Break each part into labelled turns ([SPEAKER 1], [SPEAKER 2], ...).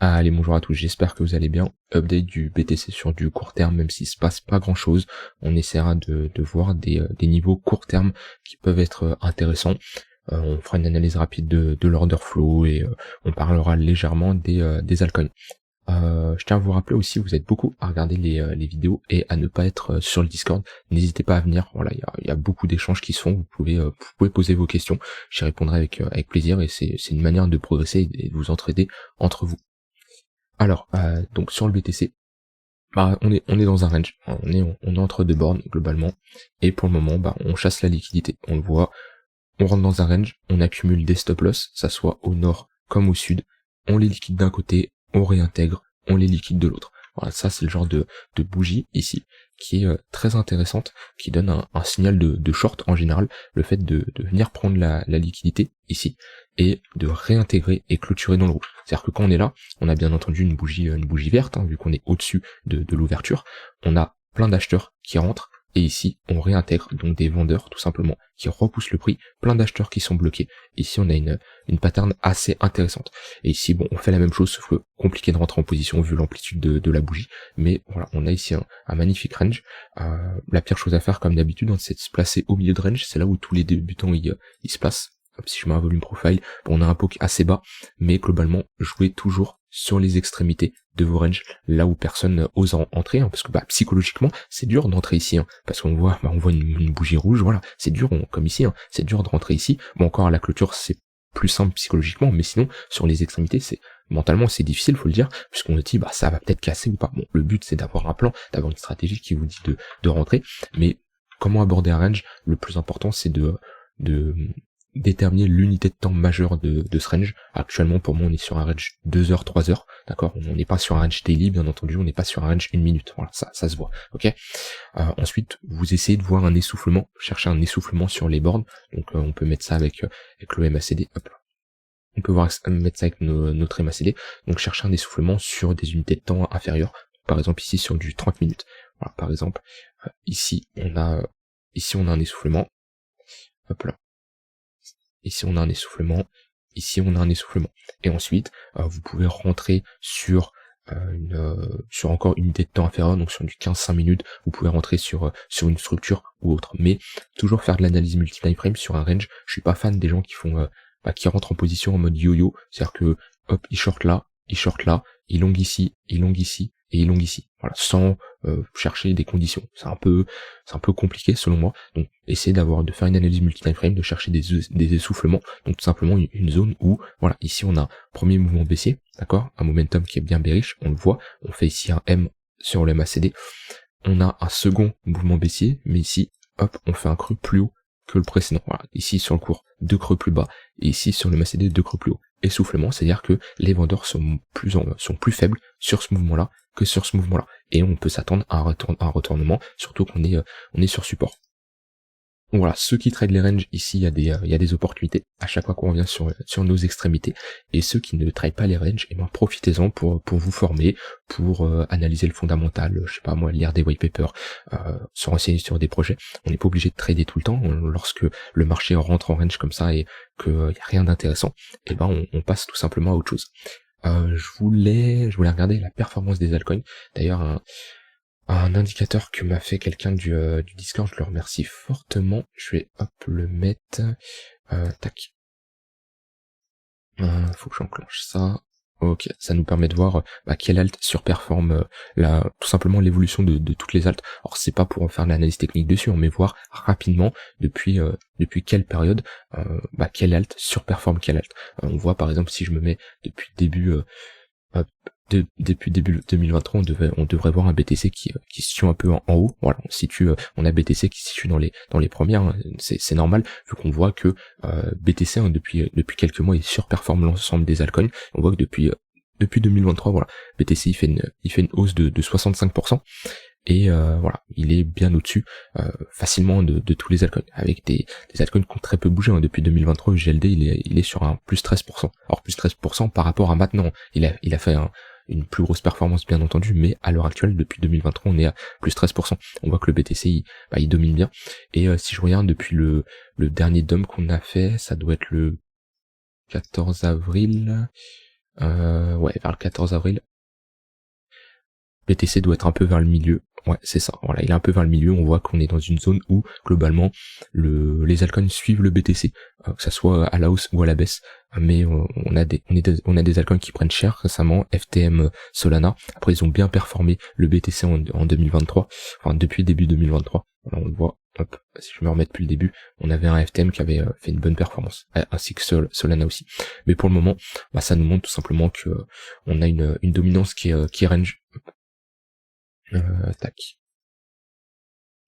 [SPEAKER 1] Allez, bonjour à tous, j'espère que vous allez bien. Update du BTC sur du court terme, même s'il se passe pas grand chose. On essaiera de voir des niveaux court terme qui peuvent être intéressants. On fera une analyse rapide de l'order flow et on parlera légèrement des altcoins. Je tiens à vous rappeler aussi, vous êtes beaucoup à regarder les vidéos et à ne pas être sur le Discord. N'hésitez pas à venir, voilà, il y a beaucoup d'échanges qui se font, vous pouvez poser vos questions, j'y répondrai avec plaisir et c'est une manière de progresser et de vous entraider entre vous. Alors, donc sur le BTC, on est dans un range, on est entre deux bornes globalement, et pour le moment, on chasse la liquidité. On le voit, on rentre dans un range, on accumule des stop loss, ça soit au nord comme au sud, on les liquide d'un côté, on réintègre, on les liquide de l'autre. Voilà, ça c'est le genre de bougie ici, qui est très intéressante, qui donne un signal de short en général, le fait de venir prendre la liquidité ici, et de réintégrer et clôturer dans le rouge. C'est-à-dire que quand on est là, on a bien entendu une bougie verte, vu qu'on est au-dessus de l'ouverture, on a plein d'acheteurs qui rentrent, et ici on réintègre donc des vendeurs tout simplement qui repoussent le prix, plein d'acheteurs qui sont bloqués. Ici on a une pattern assez intéressante. Et ici on fait la même chose, sauf que compliqué de rentrer en position vu l'amplitude de la bougie, mais voilà, on a ici un magnifique range. La pire chose à faire comme d'habitude, c'est de se placer au milieu de range, c'est là où tous les débutants ils se placent. Si je mets un volume profile, on a un poke assez bas, mais globalement jouez toujours sur les extrémités de vos ranges, là où personne ose entrer, parce que psychologiquement c'est dur d'entrer ici, parce qu'on voit une bougie rouge, voilà, c'est dur, comme ici, c'est dur de rentrer ici. Bon, encore à la clôture c'est plus simple psychologiquement, mais sinon sur les extrémités mentalement c'est difficile, faut le dire, puisqu'on se dit ça va peut-être casser ou pas. Bon, le but c'est d'avoir un plan, d'avoir une stratégie qui vous dit de rentrer, mais comment aborder un range, le plus important c'est de déterminer l'unité de temps majeure de ce range. Actuellement, pour moi, on est sur un range 2 heures, 3 heures, d'accord? On n'est pas sur un range daily, bien entendu, on n'est pas sur un range 1 minute. Voilà, ça se voit, ok? Ensuite, vous essayez de voir un essoufflement, chercher un essoufflement sur les bornes. Donc, on peut mettre ça avec le MACD, hop là. On peut mettre ça avec notre MACD. Donc, chercher un essoufflement sur des unités de temps inférieures. Par exemple, ici, sur du 30 minutes. Voilà, par exemple, ici, on a un essoufflement. Hop là. Ici on a un essoufflement, ici on a un essoufflement. Et ensuite, vous pouvez rentrer sur encore une unité de temps inférieure, donc sur du 15-5 minutes, vous pouvez rentrer sur une structure ou autre. Mais toujours faire de l'analyse multi-time frame sur un range. Je suis pas fan des gens qui font qui rentrent en position en mode yo-yo, c'est-à-dire que hop, ils short là, ils long ici, et ils long ici. Voilà, sans chercher des conditions. C'est un peu compliqué selon moi. Donc essayez de faire une analyse multi-time frame, de chercher des essoufflements. Donc tout simplement une zone où, voilà, ici on a un premier mouvement baissier, d'accord, un momentum qui est bien bearish, on le voit, on fait ici un M sur le MACD. On a un second mouvement baissier, mais ici, hop, on fait un creux plus haut que le précédent. Voilà, ici sur le cours, 2 creux plus bas, et ici sur le MACD, 2 creux plus haut. Essoufflement, c'est-à-dire que les vendeurs sont plus faibles sur ce mouvement-là que sur ce mouvement-là. Et on peut s'attendre à un retournement, surtout qu'on est sur support. Donc voilà, ceux qui trade les ranges, ici il y a des opportunités à chaque fois qu'on revient sur nos extrémités, et ceux qui ne trade pas les ranges, profitez-en pour vous former, pour analyser le fondamental, je sais pas moi, lire des white papers, se renseigner sur des projets. On n'est pas obligé de trader tout le temps. Lorsque le marché rentre en range comme ça et qu'il n'y a rien d'intéressant, on passe tout simplement à autre chose. Je voulais regarder la performance des altcoins. D'ailleurs, un indicateur que m'a fait quelqu'un du Discord, je le remercie fortement. Je vais le mettre. Tac. Faut que j'enclenche ça. Ok, ça nous permet de voir quelle alt surperforme tout simplement l'évolution de toutes les alts. Alors c'est pas pour en faire de l'analyse technique dessus, mais voir rapidement depuis quelle période quelle alt surperforme quelle alt. On voit par exemple si je me mets depuis depuis début 2023, on devrait voir un BTC qui se situe un peu en haut. Voilà, on a BTC qui se situe dans les premières, c'est normal vu qu'on voit que BTC depuis quelques mois il surperforme l'ensemble des altcoins. On voit que depuis 2023, voilà, BTC il fait une hausse de 65%. Et voilà, il est bien au-dessus facilement de tous les altcoins, avec des altcoins qui ont très peu bougé. Depuis 2023, GLD il est sur un plus 13%. Alors plus 13% par rapport à maintenant, il a fait une plus grosse performance bien entendu, mais à l'heure actuelle, depuis 2023, on est à plus 13%. On voit que le BTC il domine bien. Et si je regarde depuis le dernier dump qu'on a fait, ça doit être le 14 avril. Ouais, vers le 14 avril. BTC doit être un peu vers le milieu. Ouais, c'est ça. Voilà, il est un peu vers le milieu. On voit qu'on est dans une zone où, globalement, les altcoins suivent le BTC, que ça soit à la hausse ou à la baisse. Mais on a des altcoins qui prennent cher récemment, FTM, Solana. Après, ils ont bien performé le BTC en 2023, enfin depuis début 2023. Voilà, on le voit. Hop, si je me remets depuis le début, on avait un FTM qui avait fait une bonne performance, ainsi que Solana aussi. Mais pour le moment, bah, ça nous montre tout simplement que on a une dominance qui est range. Tac.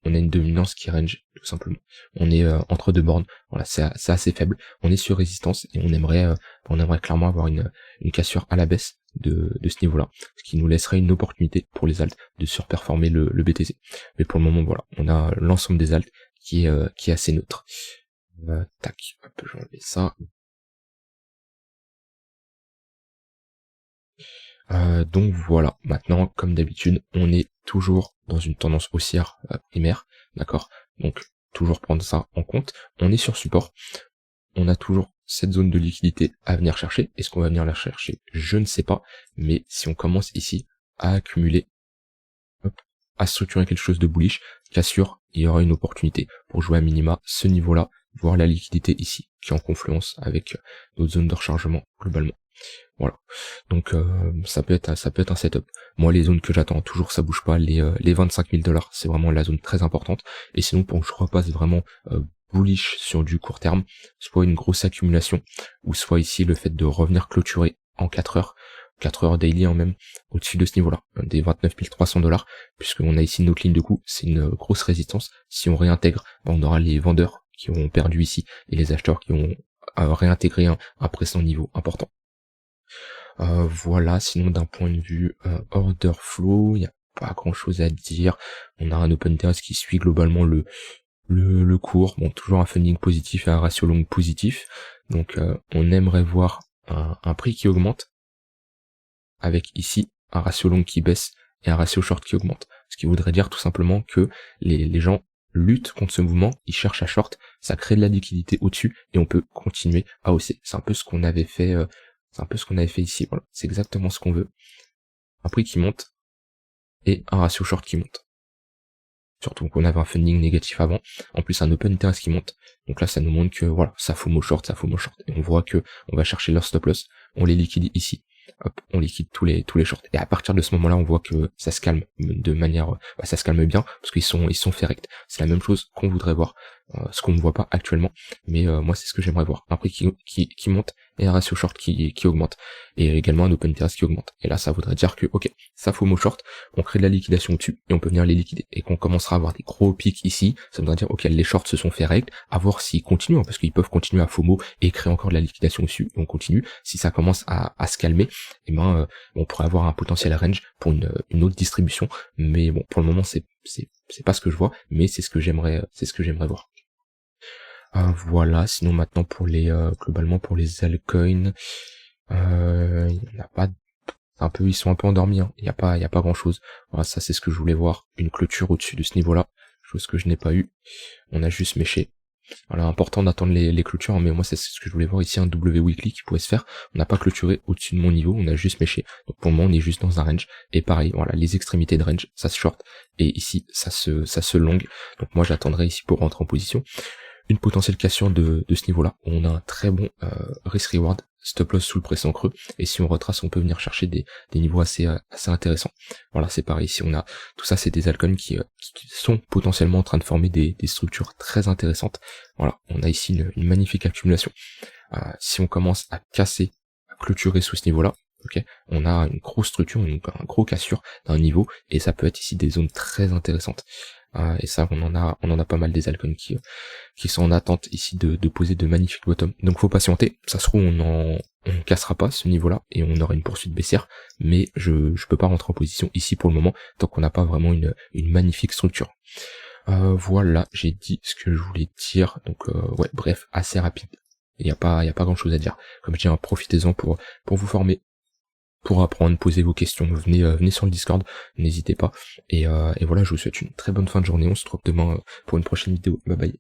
[SPEAKER 1] On a une dominance qui range, tout simplement. On est entre deux bornes. Voilà, c'est assez faible. On est sur résistance et on aimerait clairement avoir une cassure à la baisse de ce niveau-là, ce qui nous laisserait une opportunité pour les alts de surperformer le BTC. Mais pour le moment, voilà, on a l'ensemble des alts qui est assez neutre. Tac, hop, je vais enlever ça. Donc voilà, maintenant, comme d'habitude, on est toujours dans une tendance haussière primaire, d'accord? Donc, toujours prendre ça en compte. On est sur support. On a toujours cette zone de liquidité à venir chercher. Est-ce qu'on va venir la chercher? Je ne sais pas. Mais si on commence ici à accumuler, hop, à structurer quelque chose de bullish, qu'assure, il y aura une opportunité pour jouer à minima ce niveau-là, voir la liquidité ici, qui est en confluence avec d'autres zones de rechargement globalement. Voilà. Donc ça peut être un setup. Moi, les zones que j'attends, toujours ça bouge pas, les 25 000 $, c'est vraiment la zone très importante. Et sinon, pour que je repasse vraiment bullish sur du court terme, soit une grosse accumulation, ou soit ici le fait de revenir clôturer en 4 heures daily même, au-dessus de ce niveau-là, des 29 300 $, puisqu'on a ici notre ligne de coup, c'est une grosse résistance. Si on réintègre, on aura les vendeurs qui ont perdu ici, et les acheteurs qui ont réintégré un précédent niveau important. Voilà, sinon d'un point de vue order flow, il n'y a pas grand chose à dire. On a un open interest qui suit globalement le cours. Bon, toujours un funding positif et un ratio long positif. Donc on aimerait voir un prix qui augmente, avec ici un ratio long qui baisse et un ratio short qui augmente. Ce qui voudrait dire tout simplement que les gens luttent contre ce mouvement, ils cherchent à short, ça crée de la liquidité au-dessus et on peut continuer à hausser. C'est un peu ce qu'on avait fait. Ici, voilà. C'est exactement ce qu'on veut. Un prix qui monte et un ratio short qui monte. Surtout qu'on avait un funding négatif avant. En plus, un open interest qui monte. Donc là, ça nous montre que, voilà, ça FOMO short. Et on voit que on va chercher leur stop loss. On les liquide ici. Hop, on liquide tous les shorts. Et à partir de ce moment-là, on voit que ça se calme de manière, ça se calme bien parce qu'ils sont faits rects. C'est la même chose qu'on voudrait voir, ce qu'on ne voit pas actuellement. Mais moi, c'est ce que j'aimerais voir. Un prix qui monte et un ratio short qui augmente. Et également un open interest qui augmente. Et là, ça voudrait dire que, ok, ça FOMO short, on crée de la liquidation dessus et on peut venir les liquider. Et qu'on commencera à avoir des gros pics ici, ça voudrait dire, ok, les shorts se sont fait rects, à voir s'ils continuent, hein, parce qu'ils peuvent continuer à FOMO et créer encore de la liquidation dessus. Et on continue. Si ça commence à se calmer, et on pourrait avoir un potentiel range pour une autre distribution. Mais bon, pour le moment, c'est pas ce que je vois, mais c'est ce que j'aimerais voir. Voilà, sinon maintenant pour globalement pour les altcoins, il y en a pas, ils sont un peu endormis, hein. Il y a pas grand chose. Voilà, ça c'est ce que je voulais voir, une clôture au-dessus de ce niveau-là, chose que je n'ai pas eu. On a juste méché. Voilà, important d'attendre les clôtures, hein, mais moi c'est ce que je voulais voir ici, un W weekly qui pouvait se faire. On n'a pas clôturé au-dessus de mon niveau, on a juste méché. Donc pour le moment on est juste dans un range. Et pareil, voilà, les extrémités de range, ça se short. Et ici, ça se long. Donc moi j'attendrai ici pour rentrer en position. Une potentielle cassure de ce niveau-là. On a un très bon risk-reward, stop loss sous le précédent creux. Et si on retrace, on peut venir chercher des niveaux assez intéressants. Voilà, c'est pareil. Ici, on a tout ça, c'est des altcoins qui sont potentiellement en train de former des structures très intéressantes. Voilà, on a ici une magnifique accumulation. Si on commence à casser, à clôturer sous ce niveau-là, ok, on a une grosse structure, un gros cassure d'un niveau, et ça peut être ici des zones très intéressantes. Et ça, on en a pas mal des altcoins qui sont en attente ici de poser de magnifiques bottoms. Donc faut patienter. Ça se trouve on cassera pas ce niveau-là et on aura une poursuite baissière. Mais je peux pas rentrer en position ici pour le moment tant qu'on n'a pas vraiment une magnifique structure. Voilà, j'ai dit ce que je voulais dire. Donc ouais, bref, assez rapide. Il y a pas grand chose à dire. Comme je dis, profitez-en pour vous former, pour apprendre, poser vos questions, venez sur le Discord, n'hésitez pas. Et voilà, je vous souhaite une très bonne fin de journée. On se retrouve demain pour une prochaine vidéo. Bye bye.